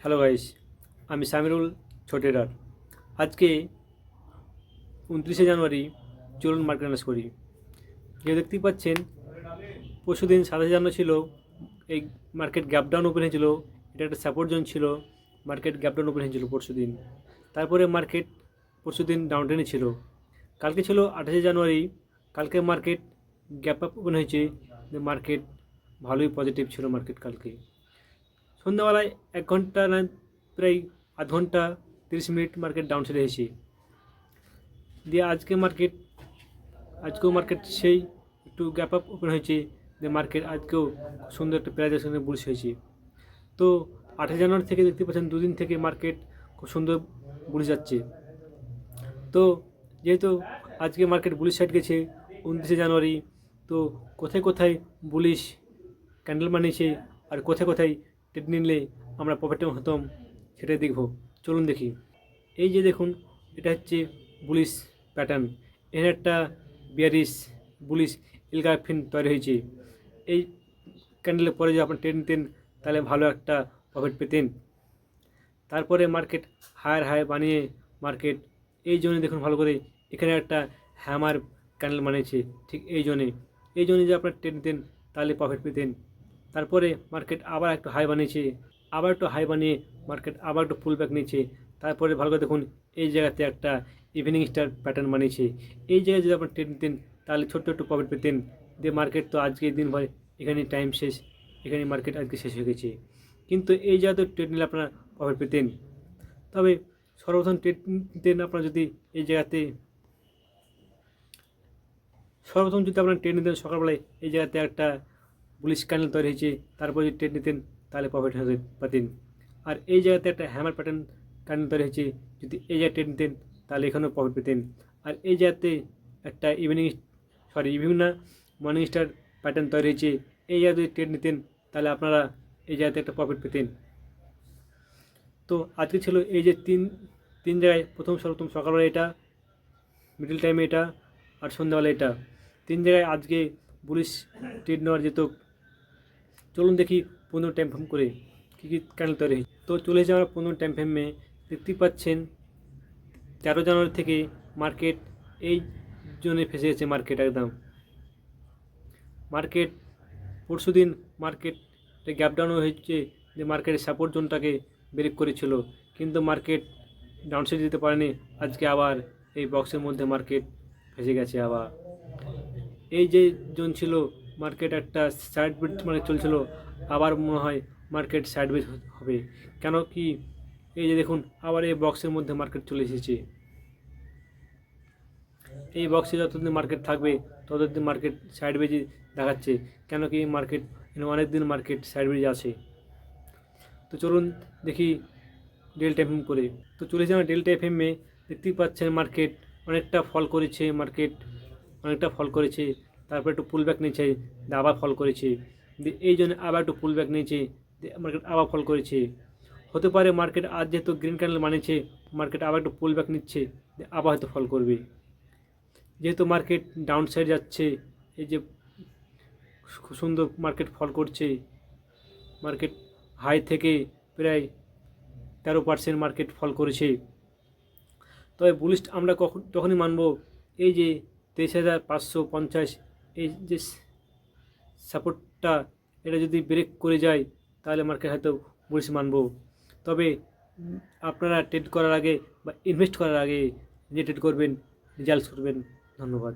Hello guys, আমি সামিরুল ছোটেরার। আজকে 29শে জানুয়ারি। চলুন মার্কেট অ্যানালাইজ করি। যে দেখতেই পাচ্ছেন, পরশুদিন 27 জানুয়ারি ছিল। এই মার্কেট গ্যাপ ডাউন ওপেন হয়েছিল। এটা একটা সাপোর্ট জোন ছিল। মার্কেট গ্যাপ ডাউন ওপেন হয়েছিল পরশুদিন। তারপরে মার্কেট পরশুদিন ডাউন ট্রেনে ছিল। কালকে ছিল 28শে জানুয়ারি। কালকে মার্কেট গ্যাপ আপ ওপেন হয়েছে। মার্কেট ভালোই পজিটিভ ছিল মার্কেট কালকে। সন্ধ্যাবেলায় 1 ঘন্টা না প্রায় আধ ঘন্টা 30 মিনিট মার্কেট ডাউন সাইডে এসেছে। দিয়ে আজকেও মার্কেট সেই একটু গ্যাপ আপ ওপেন হয়েছে। যে মার্কেট আজকেও সুন্দর একটা প্রাইজের সঙ্গে বুলিশ হয়েছে। তো 28 জানুয়ারি থেকে দেখতে পাচ্ছেন দুদিন থেকে মার্কেট খুব সুন্দর বুলিশ যাচ্ছে। তো যেহেতু আজকে মার্কেট বুলিশ সাইড গেছে 29শে জানুয়ারি, তো কোথায় কোথায় বুলিশ ক্যান্ডেল বানিয়েছে আর কোথায় কোথায় ট্রেড নিলে আমরা প্রফিটে হতাম সেটাই দেখব। চলুন দেখি। এই যে দেখুন, এটা হচ্ছে বুলিশ প্যাটার্ন। এর একটা বিয়ারিশ বুলিশ এলগাফিন তৈরি হয়েছে। এই ক্যান্ডেলের পরে যদি আপনি ট্রেড নিতেন তাহলে ভালো একটা প্রফিট পেতেন। তারপরে মার্কেট হায়ার হাই বানিয়ে মার্কেট এই জোনে দেখুন ভালো করে, এখানে একটা হ্যামার ক্যান্ডেল বানিয়েছে। ঠিক এই জোনে যদি আপনার ট্রেড নিতেন তাহলে প্রফিট পেতেন। তারপরে মার্কেট আবার একটু হাই বানিয়েছে, আবার একটু হাই বানিয়ে মার্কেট আবার একটু পুল ব্যাক নিয়েছে। তারপরে ভালো করে দেখুন, এই জায়গাতে একটা ইভিনিং স্টার প্যাটার্ন বানিয়েছে। এই জায়গায় যদি আপনার ট্রেড নিতেন তাহলে ছোট্ট একটু প্রফিট পেতেন। দিয়ে মার্কেট তো আজকে দিন ভর এখানে টাইম শেষ, এখানে মার্কেট আজকে শেষ হয়ে গেছে। কিন্তু এই জায়গাতে ট্রেড নিলে আপনারা প্রফিট পেতেন। তবে সর্বপ্রথম ট্রেড নিতেন আপনারা যদি এই জায়গাতে, সর্বপ্রথম যদি আপনারা ট্রেড নিতেন সকালবেলায় এই জায়গাতে একটা বুলিশ ক্যান্ডেল তৈরি হয়েছে, তারপর যদি ট্রেড নিতেন তাহলে প্রফিট হতে পাতেন। আর এই জায়গাতে একটা হ্যামার প্যাটার্ন ক্যান্ডেল তৈরি হয়েছে, যদি এই জায়গায় ট্রেড নিতেন তাহলে এখানেও প্রফিট পেতেন। আর এই জায়গাতে একটা ইভিনিং না মর্নিং স্টার প্যাটার্ন তৈরি হয়েছে, এই জায়গায় যদি ট্রেড নিতেন তাহলে আপনারা এই জায়গাতে একটা প্রফিট পেতেন। তো আজকে ছিল এই যে তিন জায়গায়, সর্বপ্রথম সকালবেলা এটা, মিডল টাইমে এটা, আর সন্ধ্যাবেলা এটা, 3 জায়গায় আজকে বুলিশ ট্রেড নেওয়ার যেত। চলুন দেখি 15 টাইম ফ্রেম করে কী কী ক্যান্ডেল তৈরি হয়েছে। তো চলে এসে আমরা 15 টাইম ফ্রেমে দেখতেই পাচ্ছেন 13 জানুয়ারি থেকে মার্কেট এই জোনে ফেসে গেছে। মার্কেট পরশুদিন মার্কেট গ্যাপ ডাউন হয়েছে, যে মার্কেটের সাপোর্ট জোনটাকে ব্রেক করেছিল, কিন্তু মার্কেট ডাউনসাইড দিতে পারেনি। আজকে আবার এই বক্সের মধ্যে মার্কেট ফেসে গেছে। আবার এই যে জোন ছিল মার্কেট একটা সাইড বেজ মানে চলছিল, আবার মনে হয় মার্কেট সাইড বেজ হবে। কেন কি, এই যে দেখুন আবার এই বক্সের মধ্যে মার্কেট চলে এসেছে। এই বক্সে যতদিন মার্কেট থাকবে ততদিন মার্কেট সাইড বেজে দেখাচ্ছে। কেন কি মার্কেট অনেক দিন মার্কেট সাইড বেজে আছে। তো চলুন দেখি ডেল্টা এফএম করে। তো চলে যাওয়া ডেল্টা এফএমে দেখতেই পাচ্ছেন মার্কেট অনেকটা ফল করেছে। তারপর একটু পুল ব্যাক নিয়েছে, আবার ফল করেছে। এই জন্য আবার একটু পুল ব্যাক নিয়েছে, মার্কেট আবার ফল করেছে। হতে পারে মার্কেট আজ যেহেতু গ্রিন ক্যান্ডেল বানিয়েছে, মার্কেট আবার একটু পুল ব্যাক নিচ্ছে, আবার হয়তো ফল করবে। যেহেতু মার্কেট ডাউন সাইড যাচ্ছে, এই যে খুব সুন্দর মার্কেট ফল করছে। মার্কেট হাই থেকে প্রায় 13% মার্কেট ফল করেছে। তবে বুলিশ আমরা তখনই মানব এই যে 23,550 এই যে সাপোর্টটা, এটা যদি ব্রেক করে যায় তাহলে মার্কেট হয়তো বুলিশ মানব। তবে আপনারা ট্রেড করার আগে বা ইনভেস্ট করার আগে যে ট্রেড করবেন রেজাল্ট করবেন। ধন্যবাদ।